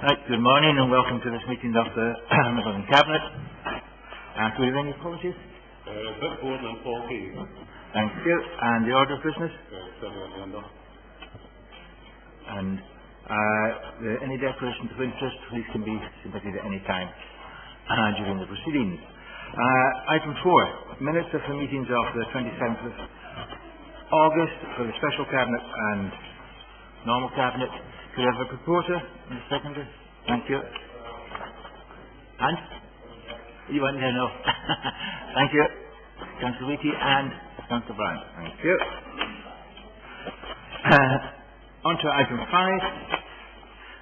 Right, good morning and welcome to this meeting of the Midlothian Cabinet. Do we have any apologies? Vic Gordon and Paul Key. Thank you. And the order of business? And any declarations of interest, please can be submitted at any time during the proceedings. Item 4, minutes of the meetings of the 27th of August for the Special Cabinet and Normal Cabinet. Could I have a proposer and a seconder? Thank you. And? You want to know? Thank you. Councillor Whitty and Councillor Brown. Thank you. On to item 5,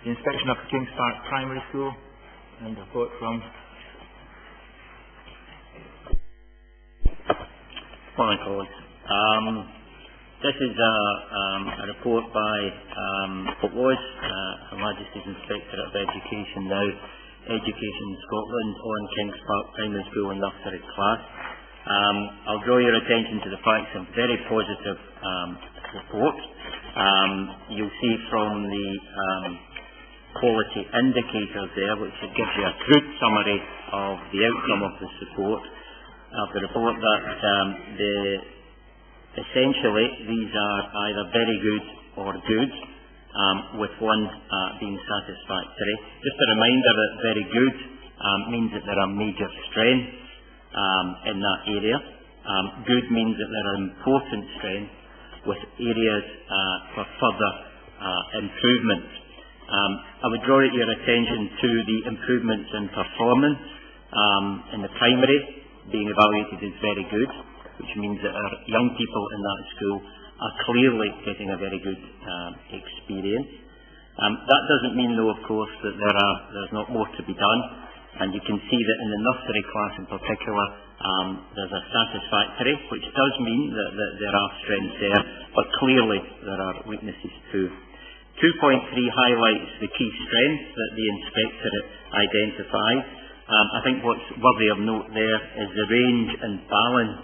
the inspection of the Kings Park Primary School and a report from... Morning, colleagues. This is a report by what was Her Majesty's Inspectorate of Education, now Education Scotland, on Kings Park Primary School and Nursery class. I'll draw your attention to the fact it's a very positive report. You'll see from the quality indicators there, which gives you a good summary of the outcome of this report, that essentially these are either very good or good, with one being satisfactory. Just a reminder that very good means that there are major strengths in that area. Good means that there are important strengths with areas for further improvement. I would draw your attention to the improvements in performance in the primary being evaluated as very good, which means that our young people in that school are clearly getting a very good experience. That doesn't mean, though, of course, that there's not more to be done, and you can see that in the nursery class in particular there's a satisfactory, which does mean that there are strengths there, but clearly there are weaknesses too. 2.3 highlights the key strengths that the Inspectorate identified. I think what's worthy of note there is the range and balance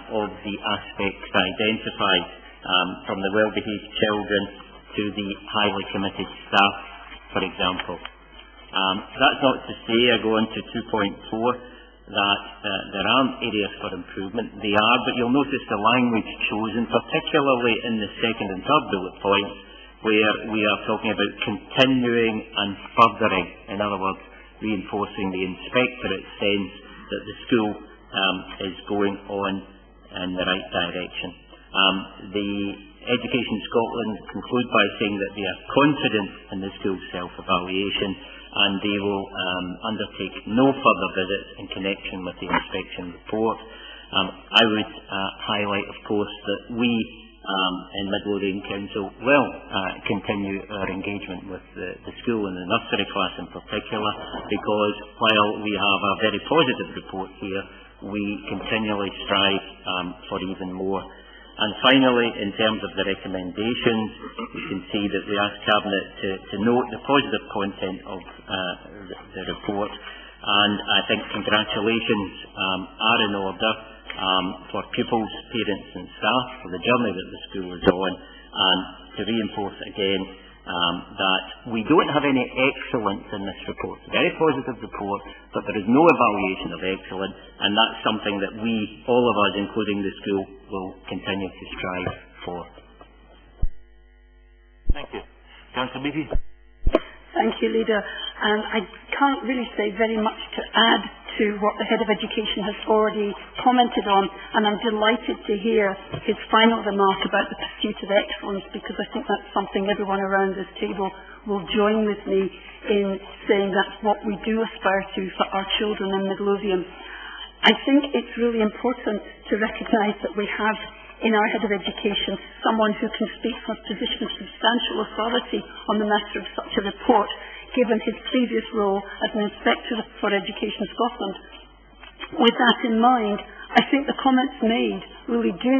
of the aspects identified, from the well-behaved children to the highly committed staff, for example. That's not to say, I go on to 2.4, that there aren't areas for improvement. They are, but you'll notice the language chosen, particularly in the second and third bullet points, where we are talking about continuing and furthering, in other words, reinforcing the Inspectorate's sense that the school is going on in the right direction. The Education Scotland conclude by saying that they are confident in the school's self-evaluation, and they will undertake no further visits in connection with the inspection report. I would highlight, of course, that we in Midlothian Council will continue our engagement with the school and the nursery class in particular, because while we have a very positive report here, we continually strive for even more. And finally, in terms of the recommendations, you can see that we ask Cabinet to note the positive content of the report, and I think congratulations are in order for pupils, parents and staff for the journey that the school is on, and to reinforce again that we don't have any excellence in this report. It's a very positive report, but there is no evaluation of excellence, and that's something that we, all of us, including the school, will continue to strive for. Thank you. Councillor Beattie. Thank you, Leader. I can't really say very much to add to what the Head of Education has already commented on, and I'm delighted to hear his final remark about the pursuit of excellence, because I think that's something everyone around this table will join with me in saying that's what we do aspire to for our children in Midlothian. I think it's really important to recognise that we have in our Head of Education someone who can speak from a position of substantial authority on the matter of such a report, given his previous role as an Inspector for Education Scotland. With that in mind, I think the comments made really do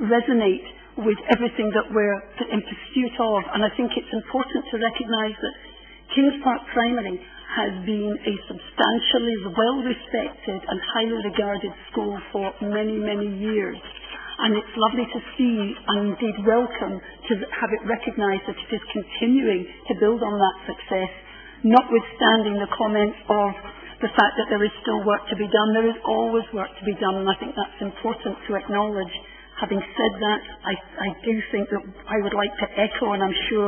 resonate with everything that we're in pursuit of, and I think it's important to recognise that Kings Park Primary has been a substantially well-respected and highly regarded school for many, many years. And it's lovely to see, and indeed welcome, to have it recognised that it is continuing to build on that success notwithstanding the comments of the fact that there is still work to be done. There is always work to be done, and I think that's important to acknowledge. Having said that, I do think that I would like to echo, and I'm sure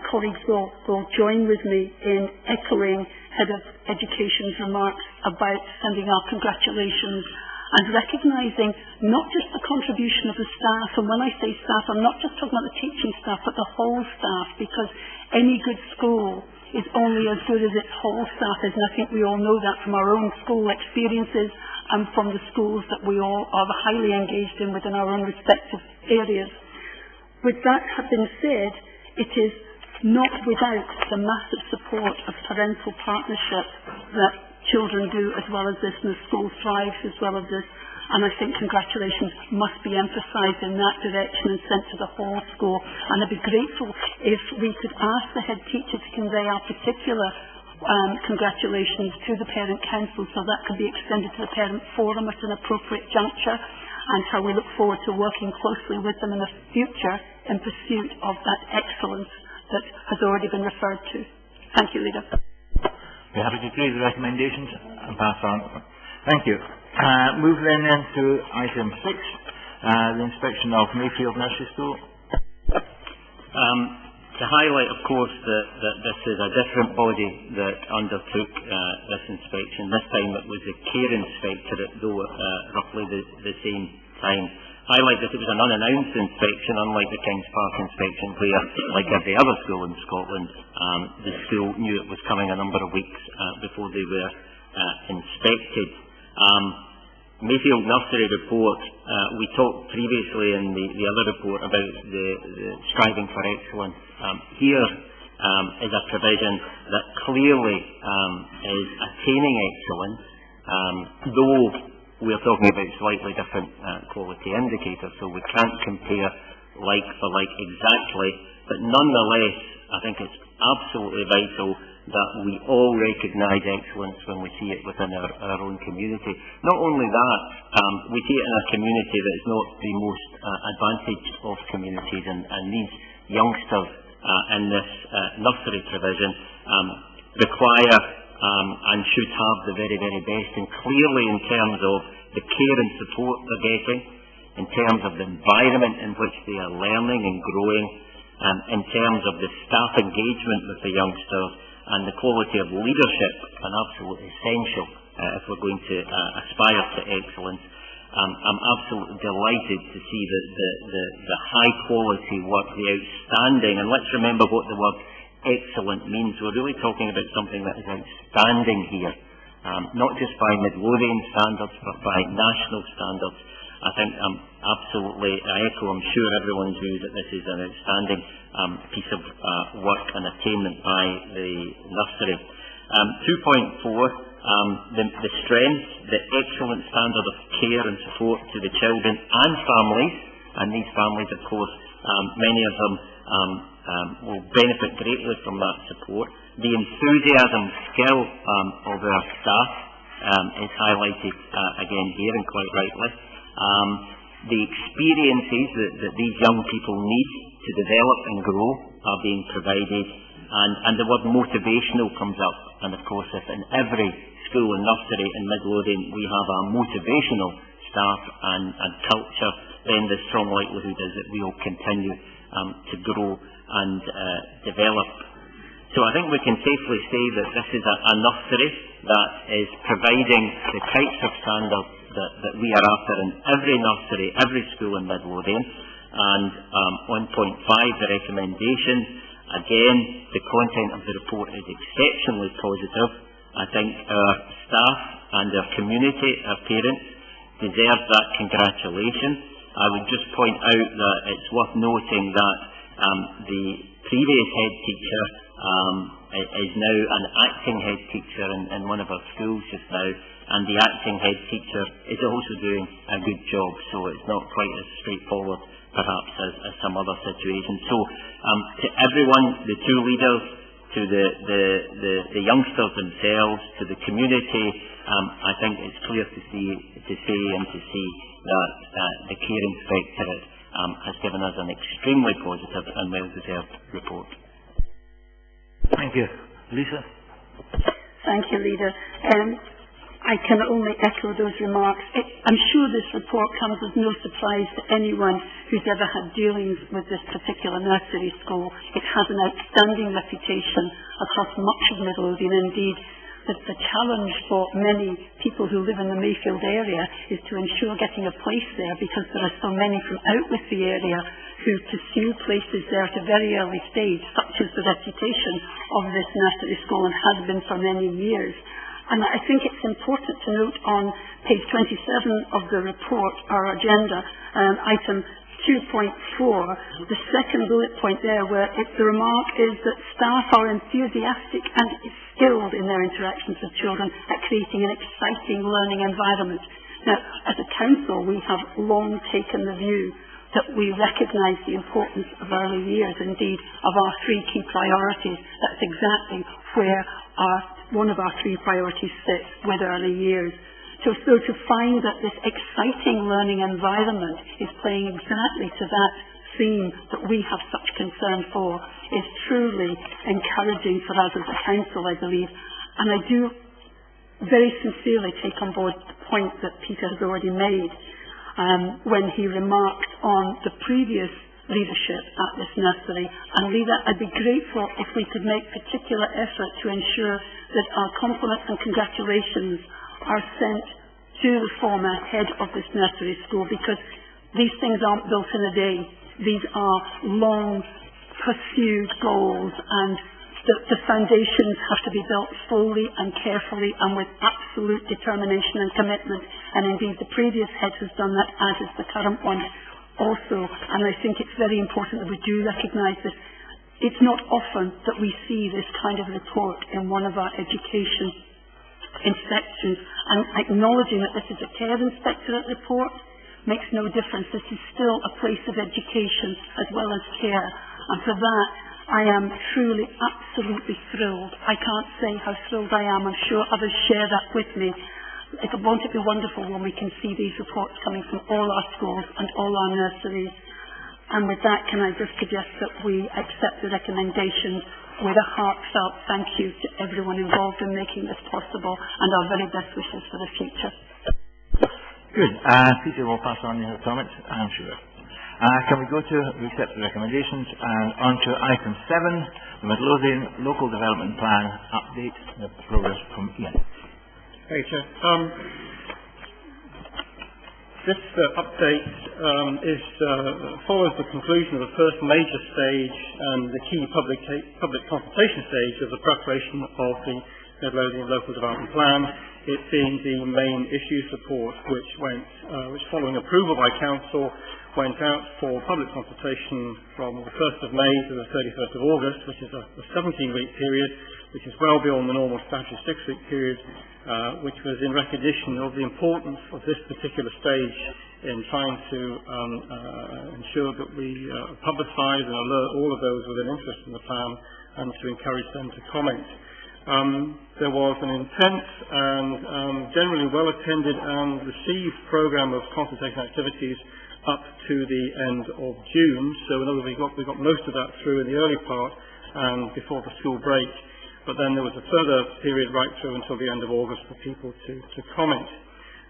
colleagues will join with me in echoing Head of Education's remarks about sending our congratulations and recognising not just the contribution of the staff, and when I say staff, I'm not just talking about the teaching staff, but the whole staff, because any good school is only as good as its whole staff is, and I think we all know that from our own school experiences and from the schools that we all are highly engaged in within our own respective areas. With that having said, it is not without the massive support of parental partnership that children do, as well as this, and the school thrives as well as this, and I think congratulations must be emphasised in that direction and sent to the whole school. And I'd be grateful if we could ask the head teacher to convey our particular congratulations to the parent council, so that could be extended to the parent forum at an appropriate juncture, and how we look forward to working closely with them in the future in pursuit of that excellence that has already been referred to. Thank you, Leader. We're happy to agree with the recommendations and pass on. Thank you. Move then to item 6, the inspection of Mayfield Nursery School. To highlight, of course, that this is a different body that undertook this inspection. This time it was the care inspectorate, though roughly the same time. Highlight that it was an unannounced inspection, unlike the Kings Park inspection, where, like every other school in Scotland, the school knew it was coming a number of weeks before they were inspected. Mayfield Nursery report, we talked previously in the other report about the striving for excellence. Here is a provision that clearly is attaining excellence, though we're talking about slightly different quality indicators, so we can't compare like for like exactly, but nonetheless, I think it's absolutely vital that we all recognise excellence when we see it within our own community. Not only that, we see it in a community that is not the most advantaged of communities, and these youngsters in this nursery provision require and should have the very, very best, and clearly in terms of the care and support they're getting, in terms of the environment in which they are learning and growing, in terms of the staff engagement with the youngsters, and the quality of leadership, and absolutely essential if we're going to aspire to excellence. I'm absolutely delighted to see the high quality work, the outstanding, and let's remember what the word excellent means. We're really talking about something that is outstanding here, not just by Midlothian standards, but by national standards. I think I echo, I'm sure, everyone's view that this is an outstanding piece of work and attainment by the nursery. 2.4, the strength, the excellent standard of care and support to the children and families, and these families, of course, many of them will benefit greatly from that support. The enthusiasm, skill of our staff is highlighted again here, and quite rightly. The experiences that these young people need to develop and grow are being provided, and the word motivational comes up. And of course, if in every school and nursery in Midlothian we have a motivational staff and culture, then the strong likelihood is that we will continue to grow and develop. So I think we can safely say that this is a nursery that is providing the types of standards that we are after in every nursery, every school in Midlothian. And on point 5, the recommendation, again, the content of the report is exceptionally positive. I think our staff and our community, our parents, deserve that congratulation. I would just point out that it's worth noting that the previous head teacher is now an acting head teacher in one of our schools just now, and the acting head teacher is also doing a good job, so it's not quite as straightforward perhaps as some other situations. So to everyone, the two leaders, to the youngsters themselves, to the community, I think it's clear to see that the care inspectorate has given us an extremely positive and well-deserved report. Thank you. Lisa? Thank you, Leader. I can only echo those remarks. I'm sure this report comes as no surprise to anyone who's ever had dealings with this particular nursery school. It has an outstanding reputation across much of Midlothian. Indeed, the challenge for many people who live in the Mayfield area is to ensure getting a place there, because there are so many from out with the area who pursue places there at a very early stage, such as the reputation of this nursery school and has been for many years. And I think it's important to note on page 27 of the report, our agenda, item 2.4, the second bullet point there, where the remark is that staff are enthusiastic and skilled in their interactions with children at creating an exciting learning environment. Now, as a council, we have long taken the view that we recognise the importance of early years, indeed, of our three key priorities. That's exactly where one of our three priorities sits, with early years. So to find that this exciting learning environment is playing exactly to that theme that we have such concern for is truly encouraging for us as a council, I believe. And I do very sincerely take on board the point that Peter has already made when he remarked on the previous leadership at this nursery. And Leader, I'd be grateful if we could make particular effort to ensure that our compliments and congratulations are sent to the former head of this nursery school, because these things aren't built in a day. These are long pursued goals, and the foundations have to be built slowly and carefully and with absolute determination and commitment. And indeed the previous head has done that, as is the current one also. And I think it's very important that we do recognise this. It's not often that we see this kind of report in one of our education inspections, and acknowledging that this is a care inspectorate report makes no difference. This is still a place of education as well as care, and for that I am truly absolutely thrilled. I can't say how thrilled I am. I'm sure others share that with me. Won't it be wonderful when we can see these reports coming from all our schools and all our nurseries? And with that, can I just suggest that we accept the recommendations with a heartfelt thank you to everyone involved in making this possible, and our very best wishes for the future. Good. Peter will pass on your comments, I'm sure. Can we go to accept the recommendations and on to item 7, the Midlothian Local Development Plan update, the progress from Ian. Thank you, Chair. This update follows the conclusion of the first major stage and the key public consultation stage of the preparation of the Midlothian Local Development Plan, it being the main issues report, which following approval by Council went out for public consultation from the 1st of May to the 31st of August, which is a 17-week period, which is well beyond the normal statutory 6-week period, which was in recognition of the importance of this particular stage in trying to ensure that we publicise and alert all of those with an interest in the plan, and to encourage them to comment. There was an intense and generally well-attended and received programme of consultation activities up to the end of June. So in other words, we got most of that through in the early part and before the school break. But then there was a further period right through until the end of August for people to comment.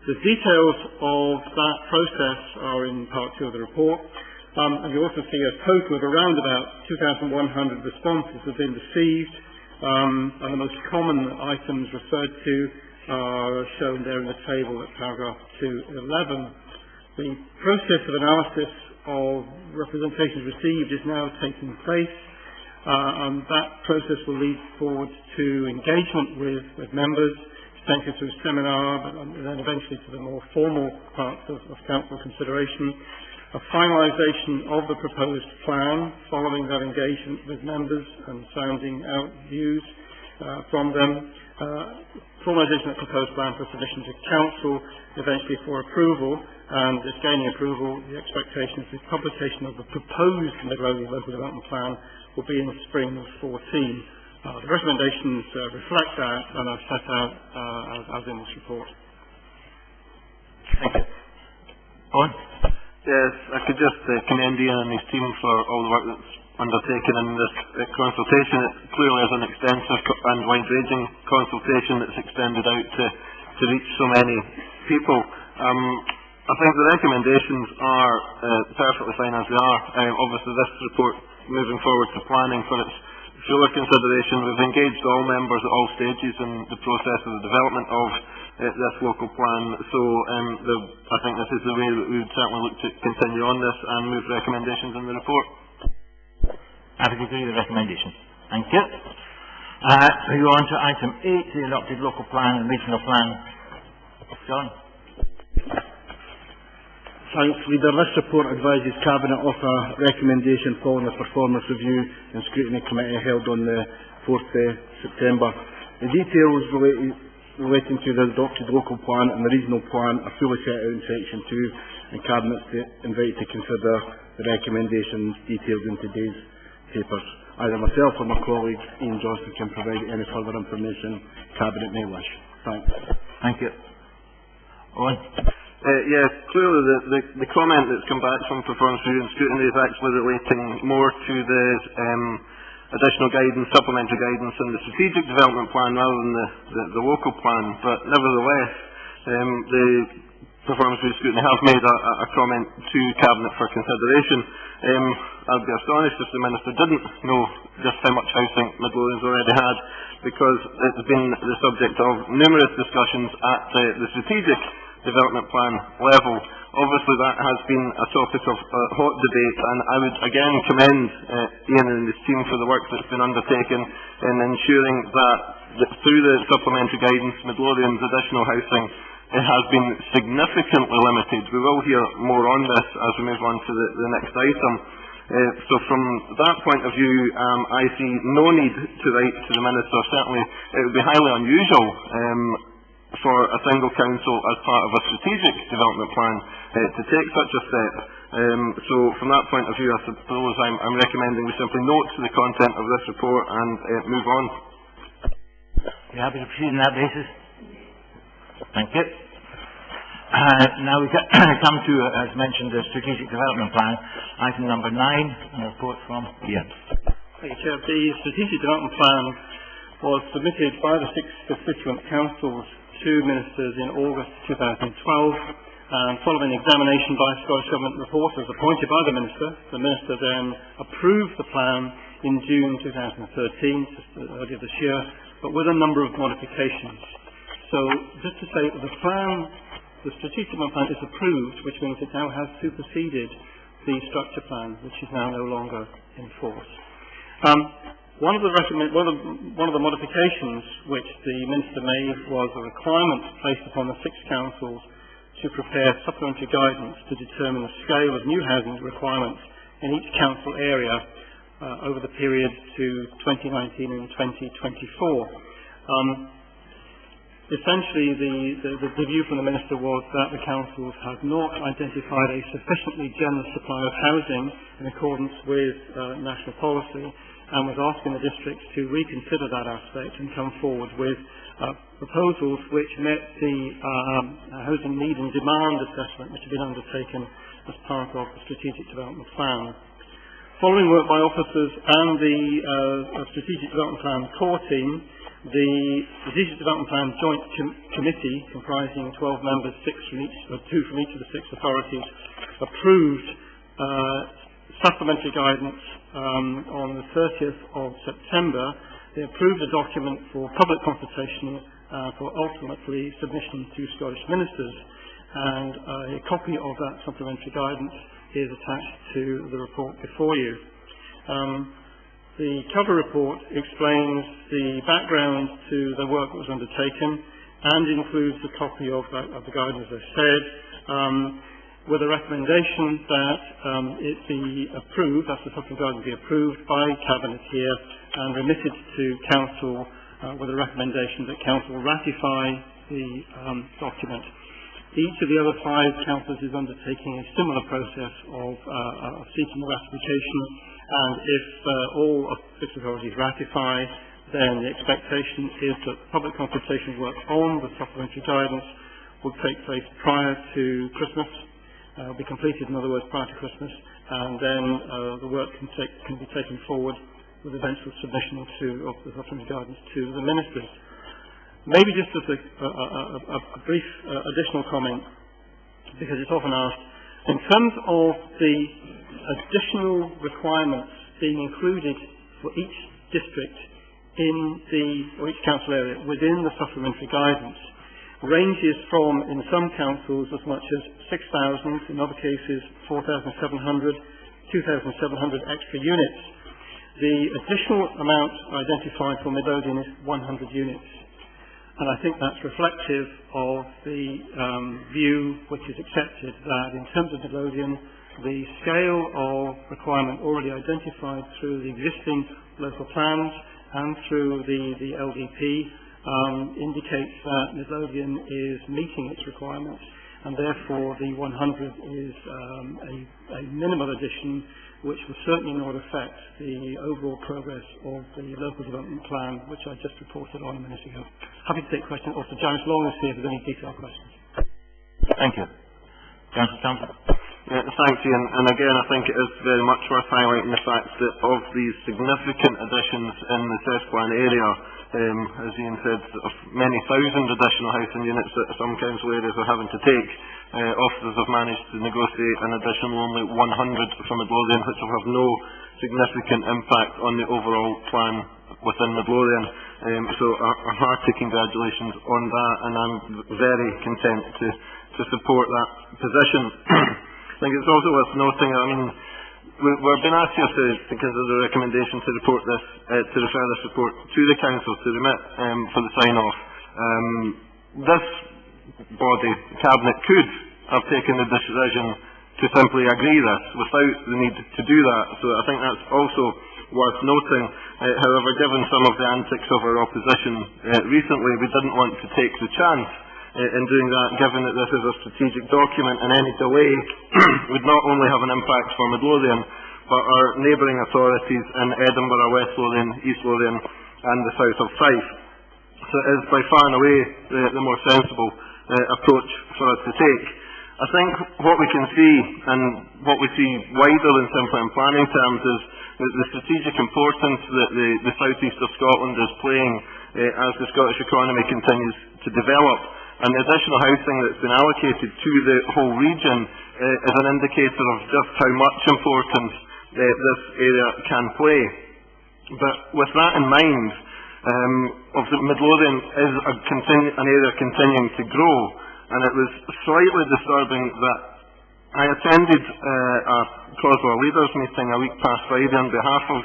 The details of that process are in part 2 of the report. And you also see a total of around about 2,100 responses have been received. And the most common items referred to are shown there in the table at paragraph 211. The process of analysis of representations received is now taking place, and that process will lead forward to engagement with members, potentially through seminar, and then eventually to the more formal parts of council consideration. A finalisation of the proposed plan, following that engagement with members and sounding out views from them. Formalisation of the proposed plan for submission to council, eventually for approval, and if gaining approval, the expectation is the publication of the proposed Midlothian Local Development Plan will be in the spring of 2014. The recommendations reflect that and are set out as in this report. Thank you. Owen? Yes, I could just commend Ian and his team for all the work that's undertaken in this consultation. It clearly is an extensive and wide-ranging consultation that's extended out to reach so many people. I think the recommendations are perfectly fine as they are. Obviously this report moving forward to planning for its fuller consideration. We've engaged all members at all stages in the process of the development of this local plan, so I think this is the way that we would certainly look to continue on this and move recommendations in the report. Happy to agree with the recommendation. Thank you. We go on to item 8, the adopted local plan and regional plan. John. Thanks, Leader. This report advises Cabinet of a recommendation following the performance review and scrutiny committee held on the 4th September. The details relating to the adopted local plan and the regional plan are fully set out in section 2, and Cabinet is invited to consider the recommendations detailed in today's papers. Either myself or my colleague Ian Johnston can provide any further information Cabinet may wish. Thanks. Thank you. Owen. Yes, clearly the comment that's come back from performance review and scrutiny is actually relating more to the additional guidance, supplementary guidance in the strategic development plan rather than the local plan. But nevertheless, the performance review scrutiny have made a comment to Cabinet for consideration. I'd be astonished if the Minister didn't know just how much housing Midlothian's already had, because it's been the subject of numerous discussions at the strategic development plan level. Obviously that has been a topic of hot debate, and I would again commend Ian and his team for the work that's been undertaken in ensuring that through the supplementary guidance, Midlothian's additional housing has been significantly limited. We will hear more on this as we move on to the next item. So from that point of view, I see no need to write to the Minister. Certainly it would be highly unusual for a single council as part of a strategic development plan to take such a step. So from that point of view, I suppose I'm recommending we simply note the content of this report and move on. You happy to proceed on that basis? Thank you. Now we come to, as mentioned, the strategic development plan, item number 9, a report from Ian. Thank you, Chair. The strategic development plan was submitted by the 6 constituent councils to ministers in August 2012, and following examination by Scottish Government reporters appointed by the Minister then approved the plan in June 2013, just earlier this year, but with a number of modifications. So, just to say, the strategic development plan is approved, which means it now has superseded the structure plan, which is now no longer in force. One of the modifications which the Minister made was a requirement placed upon the 6 councils to prepare supplementary guidance to determine the scale of new housing requirements in each council area over the period to 2019 and 2024. Essentially, the view from the Minister was that the councils had not identified a sufficiently generous supply of housing in accordance with national policy, and was asking the districts to reconsider that aspect and come forward with proposals which met the housing need and demand assessment which had been undertaken as part of the strategic development plan. Following work by officers and the strategic development plan core team, the strategic development plan joint committee, comprising 12 members, 2 from each of the 6 authorities, approved supplementary guidance on the 30th of September. They approved a document for public consultation for ultimately submission to Scottish ministers, and a copy of that supplementary guidance is attached to the report before you. The cover report explains the background to the work that was undertaken and includes a copy of the guidance, as I said, with a recommendation that it be approved, that the supplementary guidance be approved by Cabinet here and remitted to Council with a recommendation that Council ratify the document. Each of the other 5 councils is undertaking a similar process of seeking ratification, and if all of 6 authorities ratify, then the expectation is that public consultation work on the supplementary guidance will take place prior to Christmas, be completed, in other words, prior to Christmas, and then the work can be taken forward with eventual submission of the supplementary guidance to the ministers. Maybe just as a brief additional comment, because it's often asked, in terms of the additional requirements being included for each district or each council area within the supplementary guidance, ranges from, in some councils, as much as 6,000, in other cases 4,700, 2,700 extra units. The additional amount identified for Midlothian is 100 units. And I think that's reflective of the view which is accepted that in terms of Midlothian, the scale of requirement already identified through the existing local plans and through the LDP indicates that Midlothian is meeting its requirements, and therefore the 100 is a minimal addition which will certainly not affect the overall progress of the local development plan, which I just reported on a minute ago. Happy to take questions. Also, Janice Long will see if there's any detailed questions. Thank you. Councillor. Yeah, thanks, Ian. And again, I think it is very much worth highlighting the fact that of these significant additions in the CES plan area, as Ian said, of many thousand additional housing units that some council areas are having to take, officers have managed to negotiate an additional only 100 from Midlothian, which will have no significant impact on the overall plan within Midlothian. So a hearty congratulations on that, and I'm very content to support that position. I think it's also worth noting, I mean, we're being asked here to consider the recommendation to report this, to refer this report to the council to remit for the sign-off. This body, the cabinet, could have taken the decision to simply agree this without the need to do that. So I think that's also worth noting. However, given some of the antics of our opposition recently, we didn't want to take the chance in doing that, given that this is a strategic document, and any delay would not only have an impact for Midlothian, but our neighbouring authorities in Edinburgh, West Lothian, East Lothian and the south of Fife. So it is by far and away the more sensible approach for us to take. I think what we can see, and what we see wider than simply in planning terms, is the strategic importance that the southeast of Scotland is playing as the Scottish economy continues to develop. And the additional housing that's been allocated to the whole region is an indicator of just how much importance this area can play. But with that in mind, obviously Midlothian is an area continuing to grow, and it was slightly disturbing that I attended a Croswell Leaders meeting a week past Friday on behalf of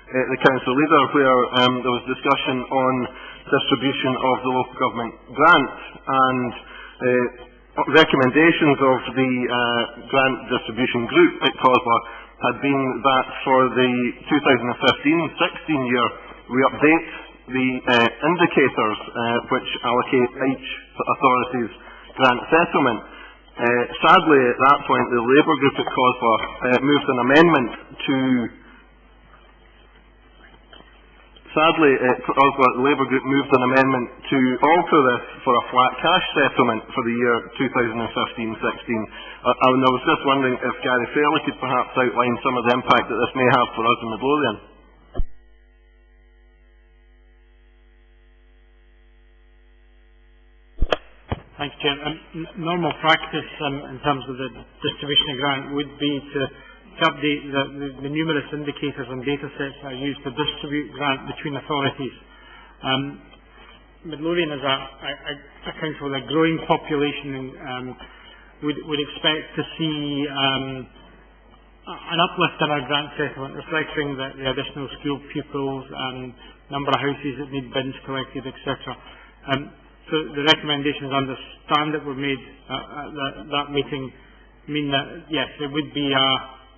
the council leader, where there was discussion on distribution of the local government grant, and recommendations of the grant distribution group at COSLA had been that for the 2015-16 year we update the indicators which allocate each authority's grant settlement. Sadly, at that point, the Labour group at COSLA moved an amendment to the Labour group moved an amendment to alter this for a flat cash settlement for the year 2015-16. I was just wondering if Gary Fairley could perhaps outline some of the impact that this may have for us in Midlothian. Thanks, Chair. Normal practice in terms of the distribution of grant would be to update the numerous indicators and data sets that are used to distribute grant between authorities. Midlothian is a council with a growing population, and would expect to see an uplift in our grant settlement, reflecting the additional school pupils and number of houses that need bins collected, etc. So the recommendations, understand that were made at that meeting, mean that yes, there would be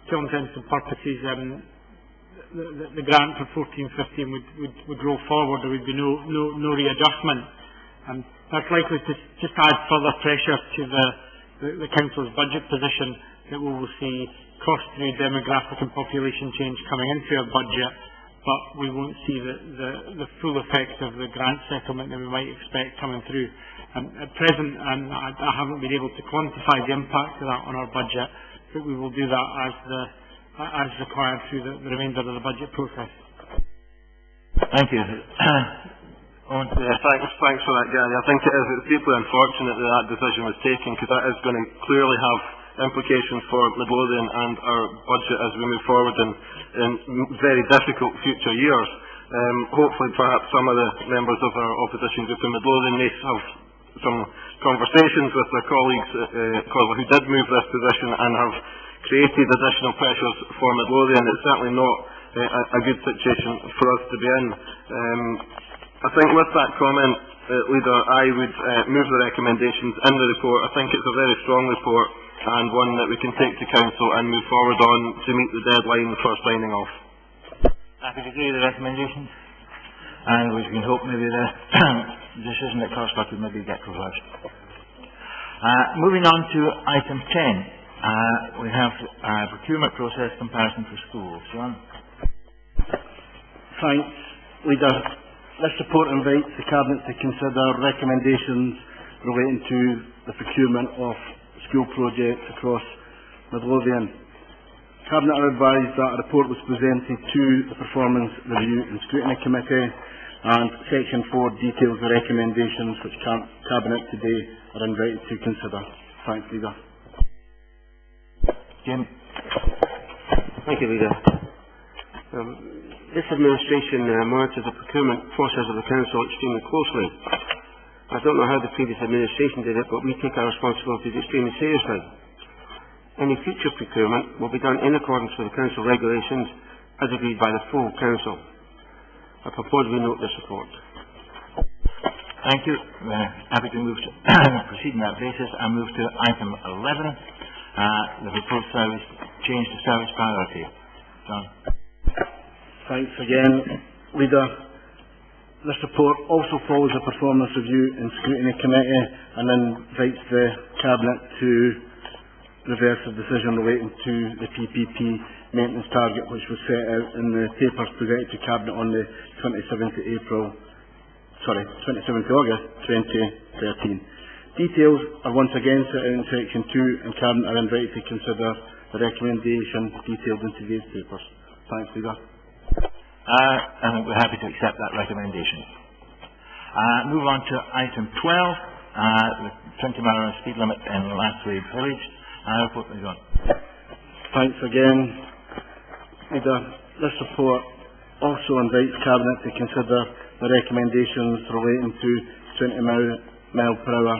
to all intents and purposes, the grant for 14-15 would roll forward. There would be no readjustment. That's likely to just add further pressure to the council's budget position, that we will see cost through demographic and population change coming into our budget, but we won't see the full effect of the grant settlement that we might expect coming through. At present, I haven't been able to quantify the impact of that on our budget, but we will do that as required through the remainder of the budget process. Thank you. Thanks for that, Gary. I think it's deeply unfortunate that decision was taken, because that is going to clearly have implications for Midlothian and our budget as we move forward in very difficult future years. Hopefully, perhaps some of the members of our opposition group in Midlothian may have some conversations with their colleagues who did move this position and have created additional pressures for Midlothian. It's certainly not a good situation for us to be in. I think with that comment, Leader, I would move the recommendations in the report. I think it's a very strong report and one that we can take to Council and move forward on to meet the deadline for signing off. Happy to agree with the recommendations, and we can hope maybe the decision at Corscock would maybe get reversed. Moving on to item 10, we have procurement process comparison for schools. John? Thanks, Leader. This report invites the Cabinet to consider recommendations relating to the procurement of school projects across Midlothian. Cabinet are advised that a report was presented to the Performance Review and Scrutiny Committee, and Section 4 details the recommendations which Cabinet today are invited to consider. Thanks, Leader. Jim? Thank you, Leader. This administration monitors the procurement process of the Council extremely closely. I don't know how the previous administration did it, but we take our responsibilities extremely seriously. Any future procurement will be done in accordance with the Council regulations as agreed by the full Council. I propose we note this report. Thank you. We're happy to move to proceed on that basis and move to item 11, the proposed service change to service priority. John? Thanks again, Leader. This report also follows a Performance Review and Scrutiny Committee and invites the Cabinet to reverse the decision relating to the PPP maintenance target, which was set out in the papers presented to Cabinet on the 27th of August 2013. Details are once again set out in Section 2, and Cabinet are invited to consider the recommendation detailed in today's papers. Thanks, Leader. I think we're happy to accept that recommendation. Move on to item 12, the 20-mile speed limit in Lathwade Village. Report is on. Thanks again, Leader. This report also invites Cabinet to consider the recommendations relating to 20 mile per hour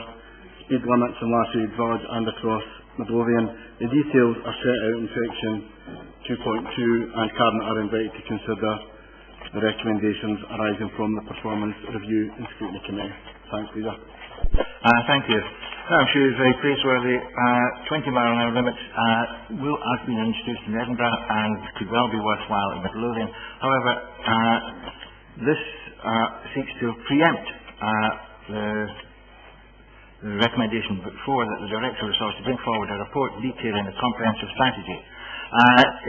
speed limits in Lathwade Village and across Midlothian. The details are set out in Section 2.2, and Cabinet are invited to consider the recommendations arising from the Performance Review and Scrutiny Committee. Thanks, Leader. Thank you. I'm sure it's very praiseworthy. 20-mile-an-hour limits has been introduced in Edinburgh and could well be worthwhile in Midlothian. However, this seeks to preempt the recommendation before that the Director of Resources to bring forward a report detailing a comprehensive strategy.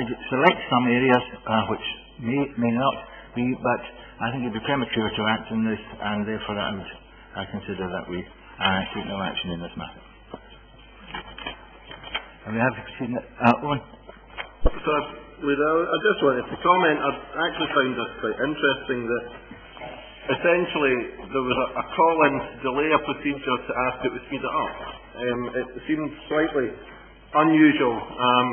It selects some areas which may not be, but I think it would be premature to act on this, and therefore I would consider that we take no action in this matter. And we have to proceed. Owen? So, I just wanted to comment. I actually found this quite interesting that essentially there was a call-in to delay a procedure to ask it to speed it up. It seemed slightly unusual.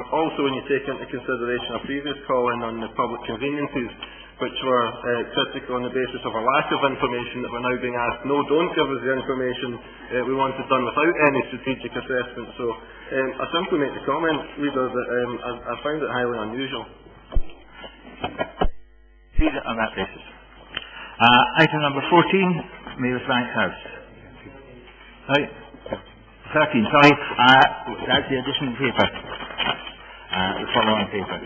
Also, when you take into consideration a previous call-in on the public conveniences, which were critical on the basis of a lack of information, that we're now being asked, no, don't give us the information, we want it done without any strategic assessment. So I simply make the comment, Leader, that I find it highly unusual. Leave it on that basis. Item number 14, Mayor's Bank House. Right. 13, sorry, that's the additional paper, the following paper.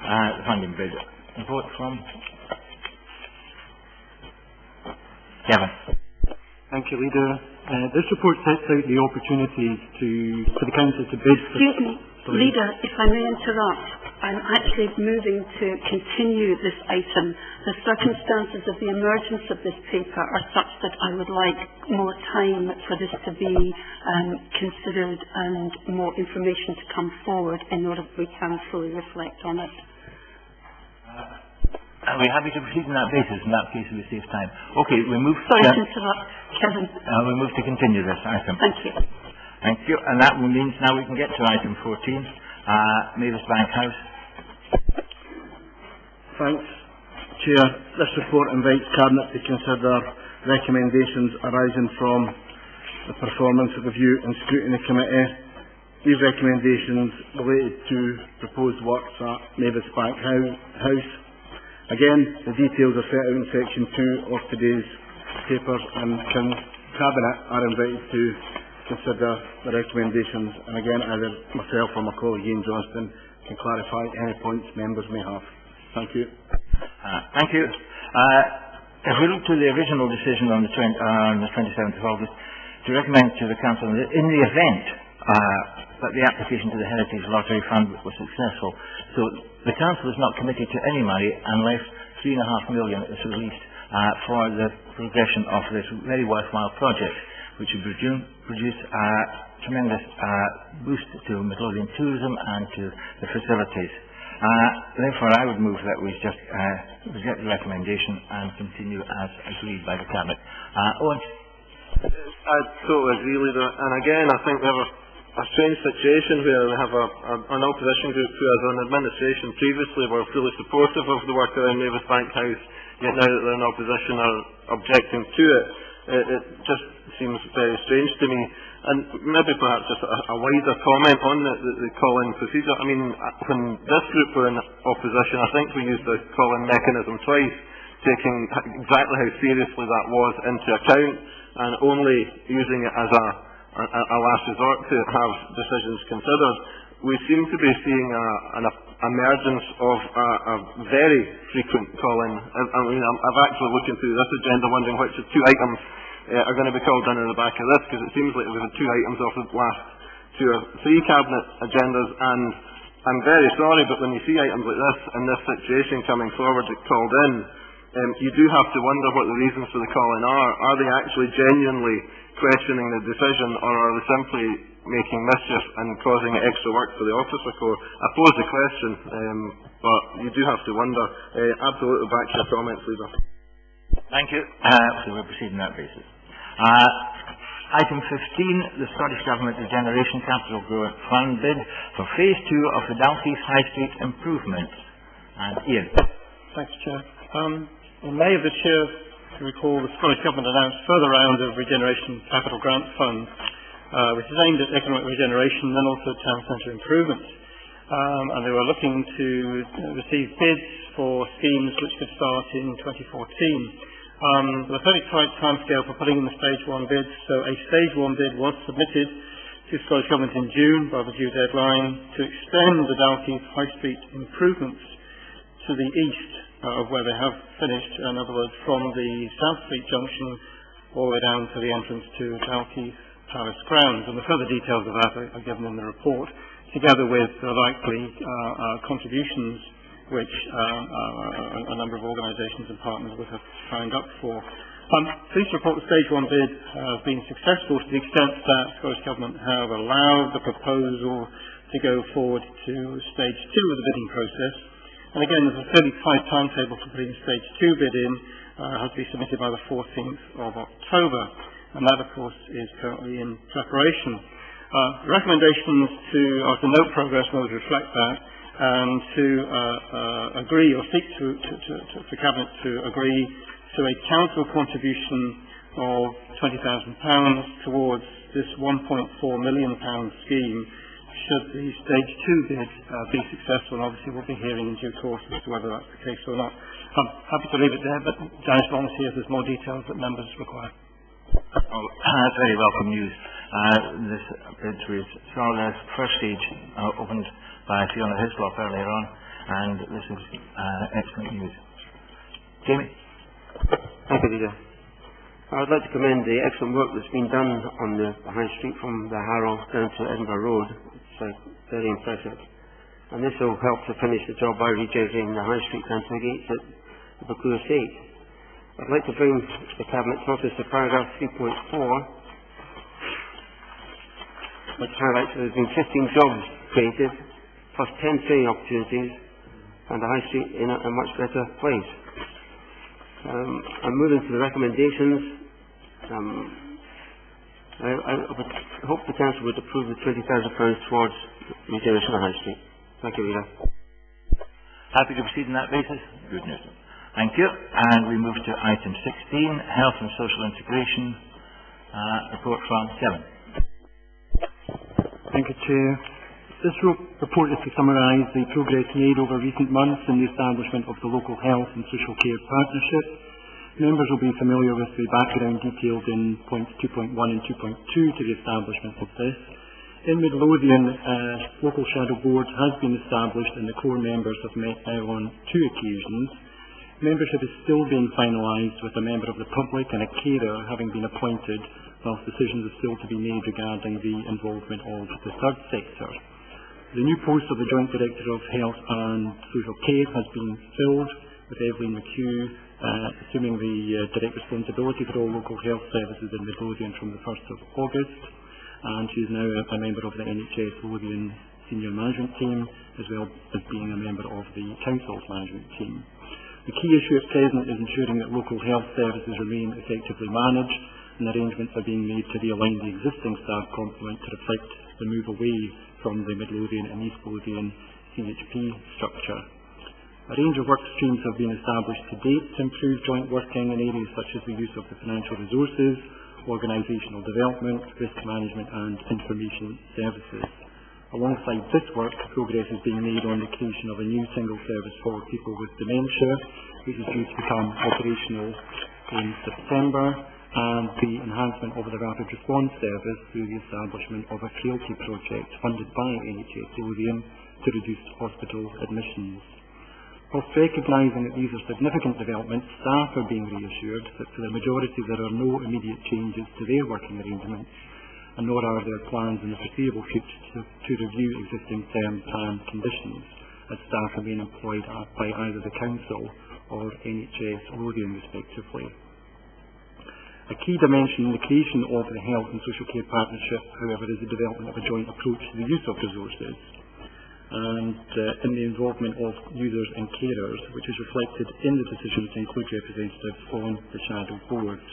The funding bid. Report from Kevin. Thank you, Leader. This report sets out the opportunities for the Council to bid for... Excuse me, Leader, if I may interrupt. I'm actually moving to continue this item. The circumstances of the emergence of this paper are such that I would like more time for this to be considered and more information to come forward in order that we can fully reflect on it. Are we happy to proceed on that basis? In that case, we save time. Okay, we move Sorry to interrupt, Kevin. we move to continue this item. Thank you. Thank you. And that means now we can get to item 14, Mavis Bank House. Thanks, Chair. This report invites Cabinet to consider recommendations arising from the Performance Review and Scrutiny Committee. These recommendations related to proposed works at Mavis Bank House. Again, the details are set out in section 2 of today's papers, and Cabinet are invited to consider the recommendations. And again, either myself or my colleague Ian Johnston can clarify any points members may have. Thank you. Thank you. If we look to the original decision on the 27th of August, to recommend to the Council that in the event that the application to the Heritage Lottery Fund was successful, so the Council is not committed to any money unless £3.5 million is released for the progression of this very worthwhile project, which would produce a tremendous boost to Midlothian tourism and to the facilities. Therefore, I would move that we just reject the recommendation and continue as agreed by the Cabinet. Owen? I totally agree, Leader. And again, I think we have a strange situation where we have an opposition group who, as an administration previously, were fully supportive of the work around Mavis Bank House, yet now that they're in opposition are objecting to it. It just seems very strange to me. And maybe perhaps just a wider comment on the call-in procedure. I mean, when this group were in opposition, I think we used the call-in mechanism twice, taking exactly how seriously that was into account and only using it as a last resort to have decisions considered. We seem to be seeing an emergence of a very frequent call-in. I mean, I've actually looking through this agenda wondering which of two items are going to be called in the back of this, because it seems like we've had two items off the last 2 or 3 Cabinet agendas, and I'm very sorry, but when you see items like this in this situation coming forward called in, you do have to wonder what the reasons for the call-in are. Are they actually genuinely questioning the decision, or are they simply making mischief and causing extra work for the officer corps? I pose the question, but you do have to wonder. Absolutely back to your comments, Leader. Thank you. So we'll proceed on that basis. Item 15, the Scottish Government Regeneration Capital Growth Fund bid for Phase 2 of the Dalkeith High Street improvements. And Ian. Thanks, Chair. In May of this year, to recall, the Scottish Government announced further round of Regeneration Capital Grant Funds, which is aimed at economic regeneration and also town centre improvements. And they were looking to receive bids for schemes which could start in 2014. The very tight timescale for putting in the Stage 1 bids, so a Stage 1 bid was submitted to Scottish Government in June by the due deadline to extend the Dalkeith High Street improvements to the east of where they have finished, in other words, from the South Street junction all the way down to the entrance to Dalkeith Palace grounds. And the further details of that are given in the report, together with the likely contributions which a number of organisations and partners would have signed up for. Pleased to report the Stage 1 bid has been successful to the extent that Scottish Government have allowed the proposal to go forward to Stage 2 of the bidding process. And again, there's a fairly tight timetable for putting the Stage 2 bid in, has to be submitted by the 14th of October. And that, of course, is currently in preparation. Recommendations to note progress and reflect that, and to agree or seek for Cabinet to agree to a council contribution of £20,000 towards this £1.4 million scheme should the Stage 2 bid be successful. And obviously we'll be hearing in due course as to whether that's the case or not. I'm happy to leave it there, but Janice volunteers if there's more details that members require. That's very welcome news. This bid we saw the first stage opened by Fiona Hislop earlier on, and this is excellent news. Jamie? Thank you, Leader. I would like to commend the excellent work that's been done on the High Street from the Harrow down to Edinburgh Road. It's very impressive. and this will help to finish the job by rejigging the High Street Council gates at the Buccleuch Estate. I'd like to bring the Cabinet's notice to paragraph 3.4, which highlights that there have been 15 jobs created, plus 10 training opportunities, and the High Street in a much better place. I'm moving to the recommendations. I would hope the Council would approve the £20,000 towards regeneration of the High Street. Thank you, Leader. Happy to proceed on that basis? Good news. Thank you. And we move to item 16, Health and Social Integration, report from 7. Thank you, Chair. This report is to summarise the progress made over recent months in the establishment of the Local Health and Social Care Partnership. Members will be familiar with the background detailed in points 2.1 and 2.2 to the establishment of this. In Midlothian, Local Shadow Board has been established and the core members have met now on 2 occasions. Membership is still being finalised with a member of the public and a carer having been appointed, whilst decisions are still to be made regarding the involvement of the third sector. The new post of the Joint Director of Health and Social Care has been filled, with Evelyn McHugh assuming the direct responsibility for all local health services in Midlothian from the 1st of August, and she is now a member of the NHS Lothian Senior Management Team, as well as being a member of the Council's Management Team. The key issue at present is ensuring that local health services remain effectively managed, and arrangements are being made to realign the existing staff complement to reflect the move away from the Midlothian and East Lothian CHP structure. A range of work streams have been established to date to improve joint working in areas such as the use of the financial resources, organisational development, risk management and information services. Alongside this work, progress is being made on the creation of a new single service for people with dementia, which is due to become operational in September, and the enhancement of the rapid response service through the establishment of a frailty project funded by NHS Lothian to reduce hospital admissions. Whilst recognising that these are significant developments, staff are being reassured that for the majority there are no immediate changes to their working arrangements, and nor are there plans in the foreseeable future to review existing term plan conditions, as staff remain employed by either the Council or NHS Lothian respectively. A key dimension in the creation of the Health and Social Care Partnership, however, is the development of a joint approach to the use of resources, and in the involvement of users and carers, which is reflected in the decision to include representatives on the Shadow Board.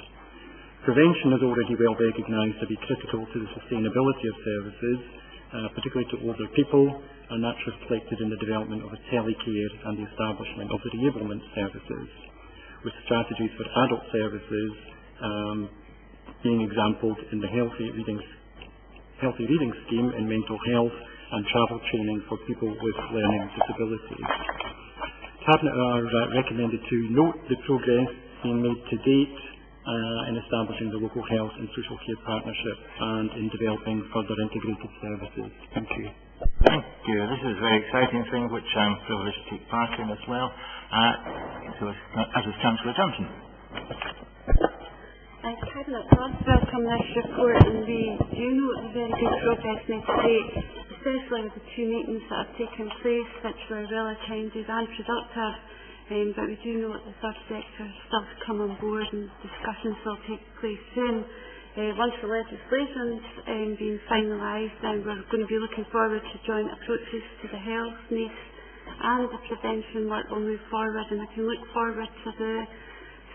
Prevention is already well recognised to be critical to the sustainability of services, particularly to older people, and that's reflected in the development of a telecare and the establishment of the reablement services, with strategies for adult services being exampled in the Healthy Reading Scheme in mental health and travel training for people with learning disabilities. Cabinet are recommended to note the progress being made to date in establishing the Local Health and Social Care Partnership and in developing further integrated services. Thank you. Thank you. This is a very exciting thing which I'm privileged to take part in as well. As is Councillor Johnson. Thanks, Cabinet. I'd welcome this report, and we do note the very good progress made to date, especially with the 2 meetings that have taken place, which were well attended and productive. But we do know that the third sector is still to come on board, and discussions will take place soon. Once the legislation has been finalised, then we're going to be looking forward to joint approaches to the health needs, and the prevention work will move forward, and we can look forward to the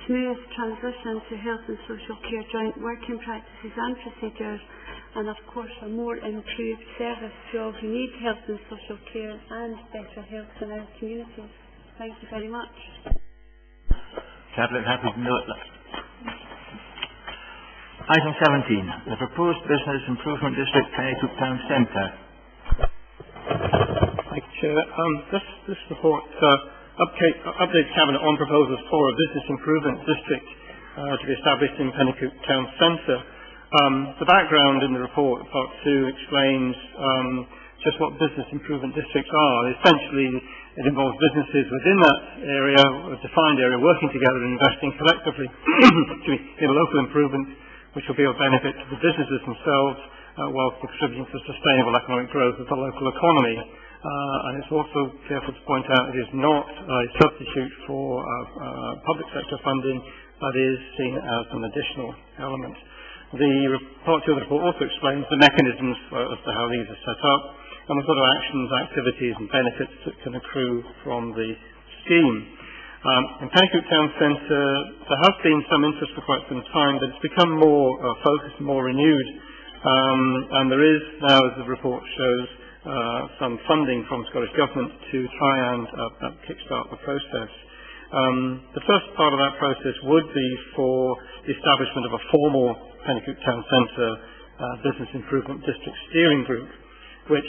smooth transition to health and social care joint working practices and procedures, and of course a more improved service to all who need health and social care and better health in our communities. Thank you very much. Cabinet happy to note that. Item 17, the proposed Business Improvement District, Pennycook Town Centre. Thank you, Chair. This report updates Cabinet on proposals for a Business Improvement District to be established in Pennycook Town Centre. The background in the report, Part 2, explains just what business improvement districts are. Essentially, it involves businesses within that area, a defined area, working together and investing collectively in local improvements which will be of benefit to the businesses themselves whilst contributing to sustainable economic growth of the local economy. And it's also careful to point out it is not a substitute for public sector funding, but is seen as an additional element. Part 2 of the report also explains the mechanisms as to how these are set up, and the sort of actions, activities and benefits that can accrue from the scheme. In Penicuik Town Centre, there has been some interest for quite some time, but it's become more focused, more renewed, and there is now, as the report shows, some funding from Scottish Government to try and kickstart the process. The first part of that process would be for the establishment of a formal Penicuik Town Centre Business Improvement District Steering Group, which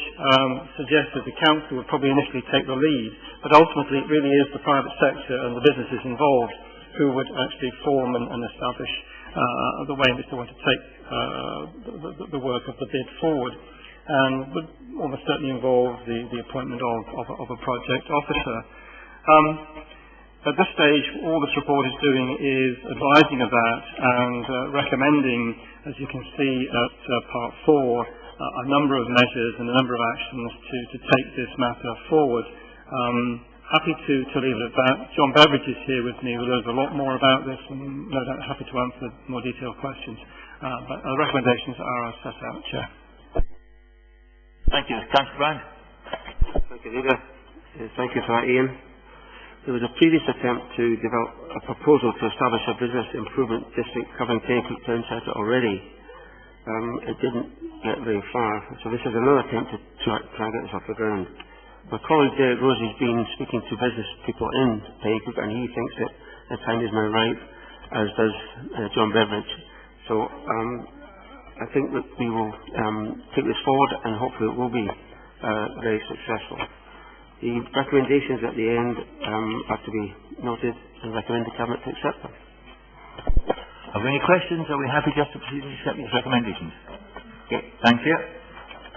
suggests that the council would probably initially take the lead, but ultimately it really is the private sector and the businesses involved who would actually form and establish the way in which they want to take the work of the bid forward, and would almost certainly involve the appointment of a project officer. At this stage, all this report is doing is advising of that and recommending, as you can see at part 4, a number of measures and a number of actions to take this matter forward. Happy to leave it at that. John Beveridge is here with me, who knows a lot more about this, and no doubt happy to answer more detailed questions. But the recommendations are as set out, Chair. Thank you. Councillor Brown. Thank you, Leader. Thank you for that, Ian. There was a previous attempt to develop a proposal to establish a business improvement district covering Penicuik Town Centre already. It didn't get very far, so this is another attempt to try and get this off the ground. My colleague Derek Rosie's been speaking to business people in Penicuik, and he thinks that the time is now ripe, as does John Beveridge. So I think that we will take this forward, and hopefully it will be very successful. The recommendations at the end are to be noted, and recommend the Cabinet to accept them. Are there any questions? Are we happy just to proceed and accept these recommendations? Okay. Thank you.